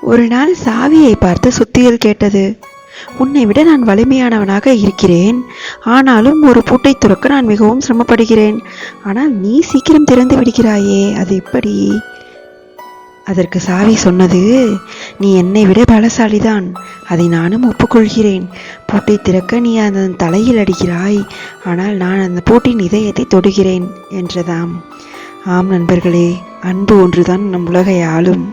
ஒரு நாள் சாவியை பார்த்து சுத்தியல் கேட்டது. உன்னை விட நான் வலிமையானவனாக இருக்கிறேன். ஆனாலும் ஒரு பூட்டை துறக்க நான் மிகவும் சிரமப்படுகிறேன். ஆனால் நீ சீக்கிரம் திறந்து விடுகிறாயே, அது எப்படி? அதற்கு சாவி சொன்னது, நீ என்னை விட பலசாலிதான், அதை நானும் ஒப்புக்கொள்கிறேன். பூட்டை திறக்க நீ அதன் தலையில் அடிக்கிறாய், ஆனால் நான் அந்த பூட்டின் இதயத்தை தொடுகிறேன் என்றதாம். ஆம் நண்பர்களே, அன்பு ஒன்றுதான் நம் உலகை ஆளும்.